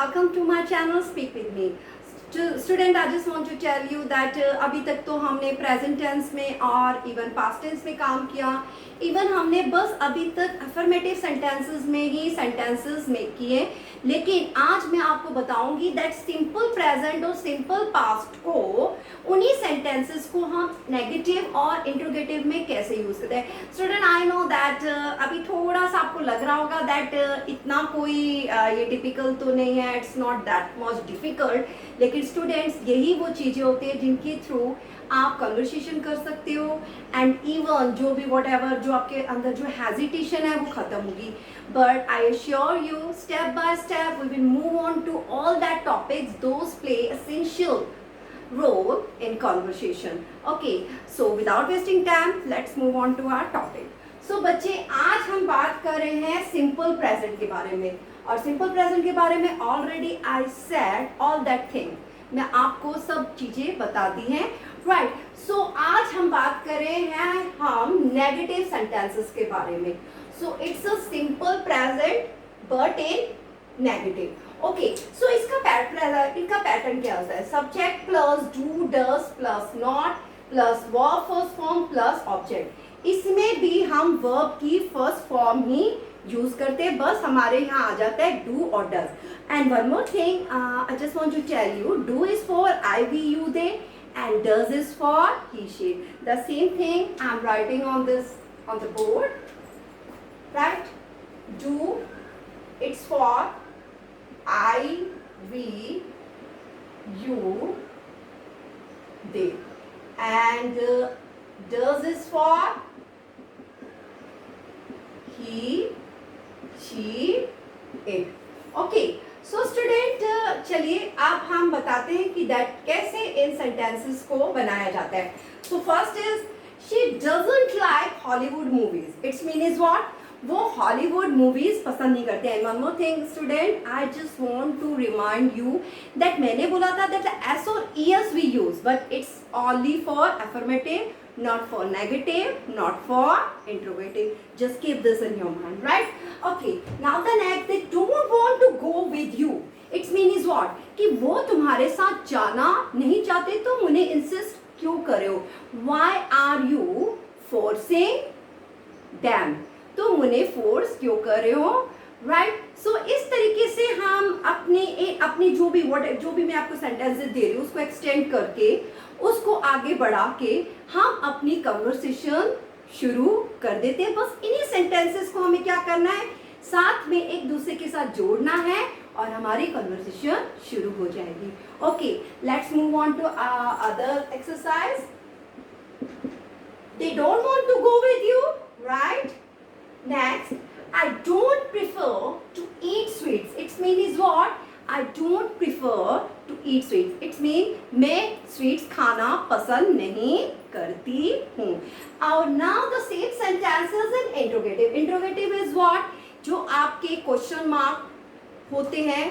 welcome to my channel Speak With Me. Student, I just want to tell you that अभी तक तो हमने present tense में और इवन पास्ट टेंस में काम किया, इवन हमने बस अभी तक अफर्मेटिव सेंटेंसेस में ही सेंटेंसेस मेक किए, लेकिन आज मैं आपको बताऊंगी दैट सिंपल प्रेजेंट और सिंपल पास्ट को उन्हीं सेंटेंसेस को हम नेगेटिव और इंट्रोगेटिव में कैसे यूज करते हैं. स्टूडेंट, आई नो दैट अभी थोड़ा सा आपको लग रहा होगा दैट इतना कोई ये टिपिकल तो नहीं है, it's not that much difficult, लेकिन स्टूडेंट्स यही वो चीज़ें होती है जिनके थ्रू आप कन्वर्सेशन कर सकते हो एंड इवन जो भी वॉट एवर जो आपके अंदर जो हेजिटेशन है वो खत्म होगी. But I assure you step by step we will move on to all that topics those play essential role in conversation. Okay, so without wasting time, let's move on to our topic. So बच्चे, आज हम बात कर रहे हैं simple present के बारे में, और simple present के बारे में already I said all that thing. मैं आपको सब चीजें बता दी हैं, right? So आज हम बात कर रहे हैं हम negative sentences के बारे में. So it's a simple present but in negative. Okay, so इसका पैटर्न क्या होता है? Subject plus do does plus not plus verb first form plus object. इसमें भी हम वर्ब की फर्स्ट फॉर्म ही यूज करते हैं, बस हमारे यहाँ आ जाता है डू और does. And one more thing I just want to tell you, do is for I we you they and does is for he she. The same thing I am writing on this on the board, right? Do it's for I, we, you, they, and does is for he, she, it. Okay, so student, चलिए अब हम बताते हैं कि that कैसे इन sentences को बनाया जाता है. So first is she doesn't like Hollywood movies. Its mean is what? वो हॉलीवुड मूवीज पसंद नहीं करते हैं. One more thing student, I just want to remind you that मैंने बोला था दैट एस और ES we use, but it's only for affirmative, not for negative, not for interrogative. Just keep this in your mind, right? Okay, now the next, they don't want to go with you. Its mean is what? कि वो तुम्हारे साथ जाना नहीं चाहते, तुम उन्हें insist क्यों कर रहे हो? Why are you forcing them? तुम उन्हें फोर्स क्यों कर रहे हो, राइट? सो इस तरीके से हम अपनी जो भी मैं आपको सेंटेंसेस दे रही हूँ उसको एक्सटेंड करके उसको आगे बढ़ा के हम अपनी कन्वर्सेशन शुरू कर देते हैं. बस इन्हीं सेंटेंसेस को हमें क्या करना है, साथ में एक दूसरे के साथ जोड़ना है और हमारी कन्वर्सेशन शुरू हो जाएगी. Okay, let's move on to other exercise. They don't want to go with you, right? Next, I don't prefer to eat sweets. Its mean is what? I don't prefer to eat sweets. Its mean मैं sweets खाना पसंद नहीं करती हूँ. और now the same sentences in interrogative. Interrogative is what? जो आपके question mark होते हैं.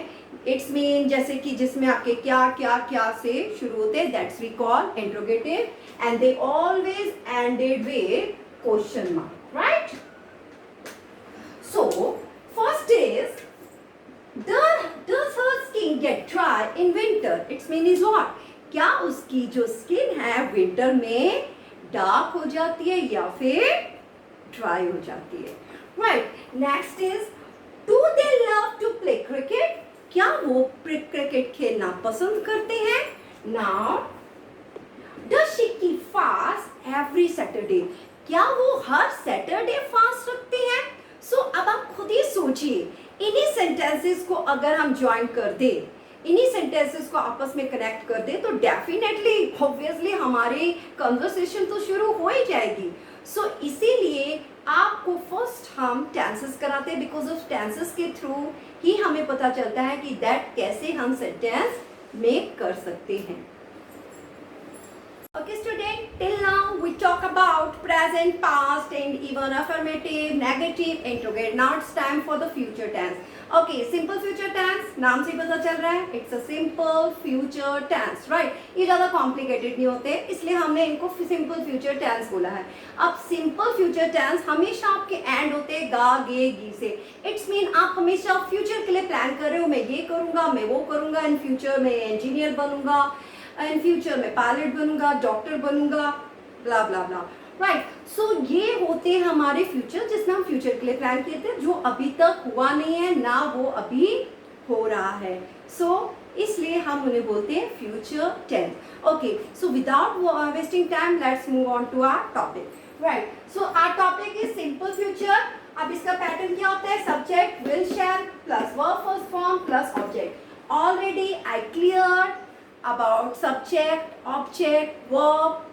Its mean जैसे कि जिसमें आपके क्या क्या क्या से शुरू होते हैं, that's we call interrogative, and they always ended with question mark, right? So, first is, does her skin get dry in winter? Its mean is what? क्या उसकी जो स्किन है विंटर में डार्क हो जाती है या फिर ड्राई हो जाती है, right? Next is, do they love to play cricket? क्या वो क्रिकेट खेलना पसंद करते हैं? Now, does she keep fast every Saturday? क्या वो हर सैटरडे फास्ट रखते हैं? सो अब आप खुद ही सोचिए, इन्हीं सेंटेंसेस को अगर हम ज्वाइन कर दे, इन्हीं सेंटेंसेस को आपस में कनेक्ट कर दे, तो डेफिनेटली ऑब्वियसली हमारी कन्वर्सेशन तो शुरू हो ही जाएगी. सो इसीलिए आपको फर्स्ट हम टेंसेस कराते हैं, बिकॉज ऑफ टेंसेस के थ्रू ही हमें पता चलता है कि दैट कैसे हम सेंटेंस मेक कर सकते हैं. Okay student, till now we talk about present, past and even affirmative, negative, interrogative. Now it's time for the future tense. Okay, simple future tense. नाम से पता चल रहा है, it's a simple future tense, right. ये ज़्यादा complicated नहीं होते, इसलिए हमने इनको सिंपल फ्यूचर टेंस बोला है। अब सिंपल फ्यूचर टेंस हमेशा आपके एंड होते हैं गा गे गी से। इट्स मीन आप हमेशा फ्यूचर के लिए प्लान कर रहे हो, मैं ये करूँगा, मैं वो करूँगा, इन फ्यूचर में इंजीनियर बनूंगा, इन फ्यूचर में पायलट बनूंगा, डॉक्टर बनूंगा, ब्ला ब्ला ब्ला, राइट। सो ये होते हैं हमारे फ्यूचर, जिसमें हम फ्यूचर के लिए प्लान किए थे, जो अभी तक हुआ नहीं है ना वो अभी हो रहा है। सो इसलिए हम उन्हें बोलते हैं future tense. Okay, so without wasting time let's move on to our topic, right. So our topic is simple future. अब इसका पैटर्न क्या होता है, subject will shall plus verb first form plus object. Already I clear about subject, object, verb,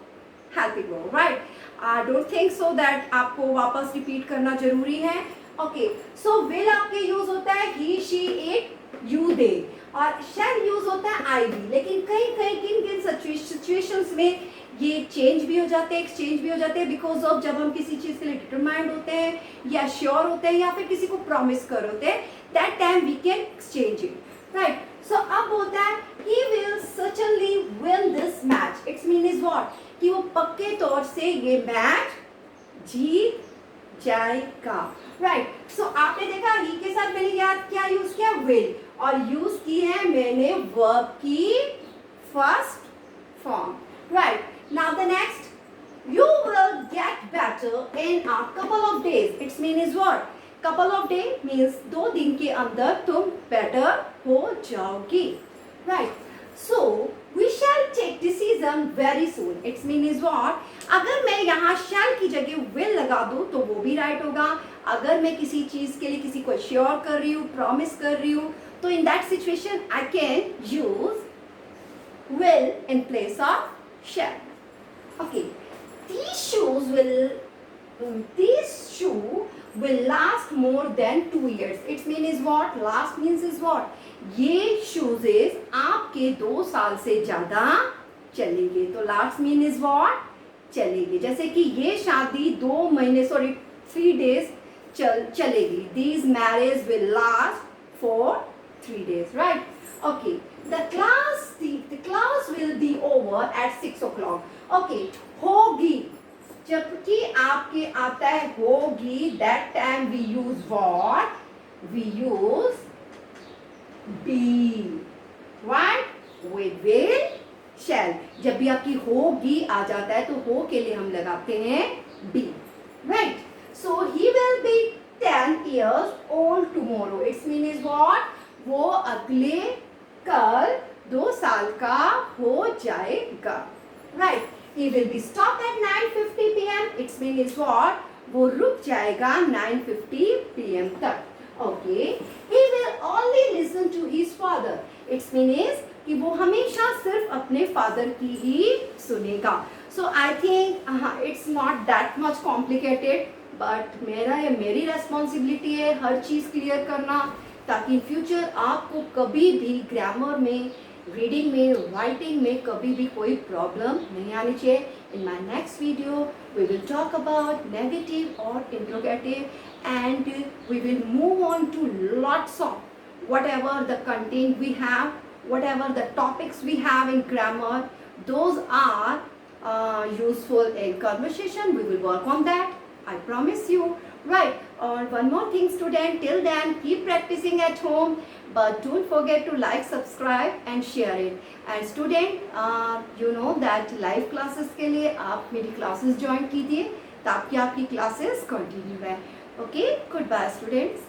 helping verb, right. I don't think so that आपको वापस repeat करना जरूरी है। ओके, सो विल आपके यूज होता है ही, शी, इट, यू, दे, और shall use होता है आई, भी। लेकिन कहीं कहीं किन किन सिचुएशंस में ये चेंज भी हो जाते हैं, एक्सचेंज भी हो जाते हैं, बिकॉज ऑफ जब हम किसी चीज के लिए डिटरमाइंड होते हैं या श्योर होते हैं या फिर किसी को प्रॉमिस कर होते हैं, that time we can exchange it, right. So अब होता है he will certainly win this match. Its mean is what? कि वो पक्के तौर से ये मैच जीत जाएगा, राइट। सो आपने देखा ही के साथ मैंने याद क्या यूज किया, will, और यूज की है मैंने वर्ब की first form, right. Now the next, you will get better in a couple of days. Its mean is what? couple of day means 2 दिन के अंदर तुम better हो जाओगी, right? So we shall take decision very soon. Its mean is what? अगर मैं यहाँ shall की जगह will लगा दूँ तो वो भी right होगा। अगर मैं किसी चीज के लिए किसी को assure कर रही हूँ, promise कर रही हूँ, तो in that situation I can use will in place of shall. Okay, these shoe will last more than 2 years. Its mean is what? Last means is what? ये shoes आपके 2 साल से ज्यादा चलेंगे। तो last mean is what? चलेगी। जैसे कि ये शादी 2 महीने 3 days चलेगी। These marriage will last for 3 days, right? Okay. The class will be over at 6 o'clock. Okay. होगी, जबकि आपके आता है होगी, that time we use what? We use be, right? We will, shall. जब भी आपकी होगी आ जाता है तो हो के लिए हम लगाते हैं be, right? So he will be 10 years old tomorrow. Its mean is what? वो अगले कल 2 साल का हो जाएगा, right? He will be stopped at 9:50 p.m. Its mean is what? वो रुक जाएगा 9:50 p.m. तक. Okay. He will only listen to his father. Its mean is कि वो हमेशा सिर्फ अपने फादर की ही सुनेगा. So I think it's not that much complicated, but मेरी रेस्पॉन्सिबिलिटी है हर चीज़ क्लियर करना, ताकि इन फ्यूचर आपको कभी भी ग्रामर में, रीडिंग में, राइटिंग में कभी भी कोई प्रॉब्लम नहीं आनी चाहिए। In my next video we will talk about negative और interrogative and we will move on to lots of whatever the content we have, whatever the topics we have in grammar, those are useful in conversation. We will work on that, I promise you, right? One more thing student, till then keep practicing at home, but don't forget to like, subscribe and share it. And student, you know that live classes के लिए आप मेरी classes join कीजिए ताकि आपकी classes continue रहे. Okay, goodbye students.